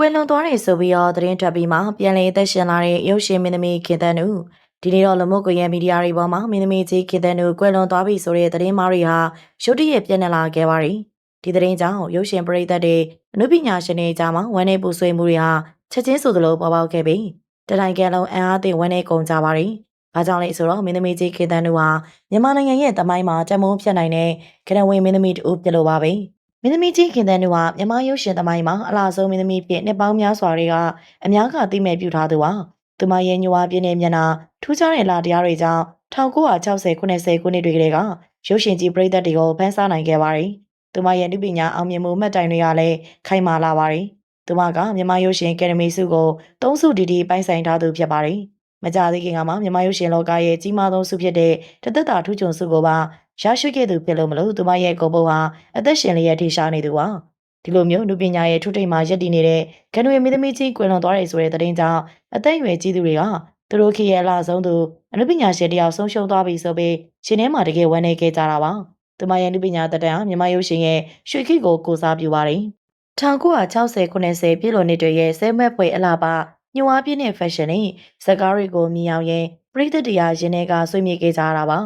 ကွယ်လွန်သွားတဲ့ဆိုပြီးတော့သတင်းထွက်ပြီးမှပြန်လည်သက်ရှင်လာတဲ့ရုပ်ရှင်မင်းသမီးခင်သန်းနုဒီနေ့တော့လူမှုကွန်ရက်မီဒီယာတွေပေါ်မှာမင်းသမီးကြီးခင်သန်းနုကွယ်လွန်သွားပြီဆိုတဲ့သတင်းမှားတွေဟာရုတ်တရက်ပြန့်နှံ့လာခဲ့ပါတယ်ဒီသတင်းကြောင့်ရုပ်ရှင်ပရိသတ်တွေအနုပညာရှင်တွေကြားမှာဝမ်းနည်းပူဆွေးမှုတွေဟာချက်ချင်းဆိုသလိုပေါ်ပေါက်ခဲ့ပြီးတတိုင်းလုံးအံ့အားသင့်ဝမ်းနည်းကုန်ကြပါတယ်ဘာကြောင့်လဲဆိုတော့မင်းသမီးကြီးခင်သန်းနုဟာမြန်မာနိုင်ငံရဲ့တမိုင်းမှာတမုံဖြတ်နိုင်တဲ့ကနဝင်မင်းသမီးတူဖြစ်လို့ပါပဲမင်းသမီးကြီးခင်သန်းနုဟာမြန်မာရုပ်ရှင်သမိုင်းမှာအလားဆုံးမင်းသမီးဖြစ်နှစ်ပေါင်းများစွာတွေကအများကသိမဲ့ပြုထားသူပါ။သူမရဲ့ညွှာပြင်းတဲ့မျက်နှာထူးခြားတဲ့လာတရားတွေကြောင့်1960ခုနှစ်တွေကတည်းကရုပ်ရှင်ကြီးပရိသတ်တွေကိုဖန်ဆားနိုင်ခဲ့ပါတယ်။သူမရဲ့နုပညာအောင်မြင်မှုမှတ်တိုင်တွေကလည်းခိုင်မာလာပါတယ်။သူမကမြန်မာရုပ်ရှင်အကယ်ဒမီဆုကို၃ဆုတီပိုင်ဆိုင်ထားသူဖြစ်ပါတယ်။မကြာသေးခင်ကမှမြန်မာရုပ်ရှင်လောကရဲ့ကြီးမားဆုံးဆုဖြစ်တဲ့တသက်တာထူးချွန်ဆုကိုပါရရှိခဲ့သူဖြစ်လို့မလို့သူမရဲ့ဂုဏ်ပုဒ်ဟာအသက်ရှင်လျက်ထိရှားနေသူပါဒီလိုမျိုးလူပညာရဲ့ထုထိပ်မှာရပ်တည်နေတဲ့ကနွေမင်းသမီးကြီးကွယ်လွန်သွားတယ်ဆိုတဲ့သတင်းကြောင့်အသက်အရွယ်ကြီးသူတွေကသူတို့ခေတ်ရဲ့အလားဆုံးသူအနုပညာရှင်တယောက်ဆုံးရှုံးသွားပြီဆိုပြီးရှင်ထဲမှာတကယ်ဝမ်းနည်းခဲ့ကြတာပါသူမရဲ့အနုပညာတက်တန်းမြန်မာရုပ်ရှင်ရဲ့ရွှေခေတ်ကိုစားပြုပါတယ်1960ခုနှစ်ပြည်လွန်နှစ်တွေရဲ့ဆဲမက်ဖွယ်အလားပါညှို့အားပြည့်တဲ့ fashion နဲ့ဇကားတွေကိုမြင်အောင်ရင်ပရိသတ်တရားရင်ထဲကဆွေးမြေ့ခဲ့ကြတာပါ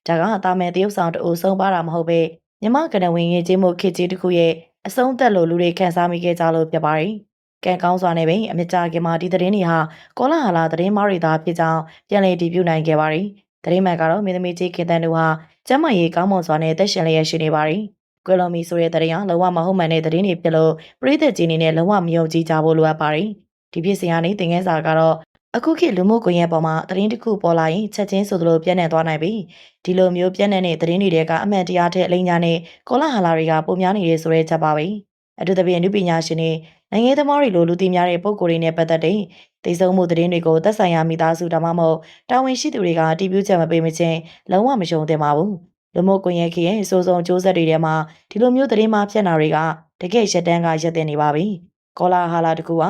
ဒါကတာမန်တရုပ်ဆောင်တူဆုံးပါတာမဟုတ်ပဲမြမကနဝင်ငယ်ချင်းမှုခေတ်ကြီးတစ်ခုရဲ့အဆုံးသက်လို့လူတွေခန်းစားမိခဲ့ကြလို့ဖြစ်ပါတယ်။ကံကောင်းစွာနဲ့ပင်အမြင့်ကြခင်မှာဒီသတင်းတွေဟာကောလာဟလာသတင်းမားတွေသာဖြစ်ကြောင်းပြန်လည်တည်ပြုနိုင်ခဲ့ပါတယ်။သတင်းမှန်ကတော့မင်းသမီးကြီးခင်တန်းတို့ဟာကျမ်းမာရေးကောင်းမွန်စွာနဲ့သက်ရှင်လျက်ရှိနေပါတယ်။ကွယ်လွန်ပြီဆိုတဲ့သတင်းဟာလုံးဝမဟုတ်မှန်တဲ့သတင်းတွေဖြစ်လို့ပရိသတ်ကြီးအနေနဲ့လုံးဝမယုံကြည်ကြဖို့လိုအပ်ပါတယ်။ဒီဖြစ်စဉ်ကနေသင်ခန်းစာကတော့အခုခေတ်လူမှုကွန်ရက်ပေါ်မှာသတင်းတစ်ခုပေါ်လာရင်ချက်ချင်းဆိုသလိုပြန့်နှံ့သွားနိုင်ပြီဒီလိုမျိုးပြန့်နှံ့တဲ့သတင်းတွေကအမှန်တရားထက်အလိမ်ညာနဲ့ကောလာဟလာတွေကပုံများနေရဆိုတဲ့ချက်ပါပဲအထူးသဖြင့်အနုပညာရှင်တွေနိုင်ငံသမားတွေလိုလူသိများတဲ့ပုံကိုယ်တွေနဲ့ပတ်သက်တဲ့သိဆုံးမှုသတင်းတွေကိုသက်ဆိုင်ရာမိသားစုဒါမှမဟုတ်တာဝန်ရှိသူတွေကတည်ပြုချက်မပေးမချင်းလုံးဝမယုံသင့်ပါဘူးလူမှုကွန်ရက်ရဲ့အဆိုးဆုံးကြိုးဆက်တွေထဲမှာဒီလိုမျိုးသတင်းမှဖြန့်တာတွေကတကယ်ရက်တန်းကရက်တင်နေပါပြီကောလာဟလာတကူက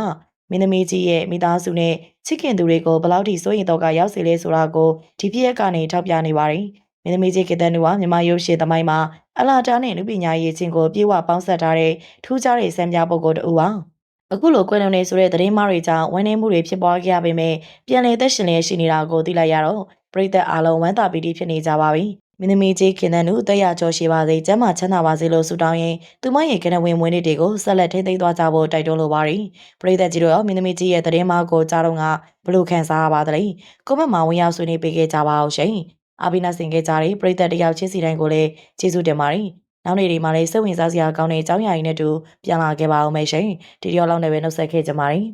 မင်းသမီးကြီးရဲ့မိသားစုနဲ့ချစ်ခင်သူတွေကိုဘလောက်ထိစိုးရင်တော့ကရောက်စေလဲဆိုတာကိုဒီပြည့်ကနေထောက်ပြနေပါတယ်။မင်းသမီးကြီးကတန်းနူဟာမြန်မာရုပ်ရှင်သမိုင်းမှာအလားတာနဲ့လူပညာရေးချင်းကိုပြေဝပေါင်းဆက်ထားတဲ့ထူးခြားတဲ့စံပြပုဂ္ဂိုလ်တူပါ။အခုလိုကွယ်လွန်နေဆိုတဲ့သတင်းမှားတွေကြောင့်ဝမ်းနည်းမှုတွေဖြစ်ပွားခဲ့ရပေမဲ့ပြန်လည်သက်ရှင်လျက်ရှိနေတာကိုသိလိုက်ရတော့ပရိသတ်အားလုံးဝမ်းသာပီတိဖြစ်နေကြပါပြီ။မင်းသမီးကြီးခင်သန်းနူအသက်ရကျော်ရှိပါစေကျမ်းမာချမ်းသာပါစေလို့ဆုတောင်းရင်သူမရဲ့ကနဝင်မွေးနေ့တွေကိုဆက်လက်ထိန်းသိမ်းသွားကြဖို့တိုက်တွန်းလိုပါတယ်ပရိသတ်ကြီးတို့ရောမင်းသမီးကြီးရဲ့သတင်းမှာကိုကြားတော့ကဘလို့ခံစားရပါသလဲကွန်မန့်မှာဝင်ရောက်ဆွေးနွေးပေးခဲ့ကြပါအောင်ရှင်အာဘိနာဆင်ခဲ့ကြတဲ့ပရိသတ်တယောက်ချင်းစီတိုင်းကိုလည်းကျေးဇူးတင်ပါတယ်နောက်နေ့ဒီမှာလည်းစိတ်ဝင်စားစရာကောင်းတဲ့အကြောင်းအရာတွေနဲ့တူပြန်လာခဲ့ပါအောင်မယ်ရှင်ဒီရောက်လောက်နဲ့ပဲနှုတ်ဆက်ခဲ့ကြပါတယ်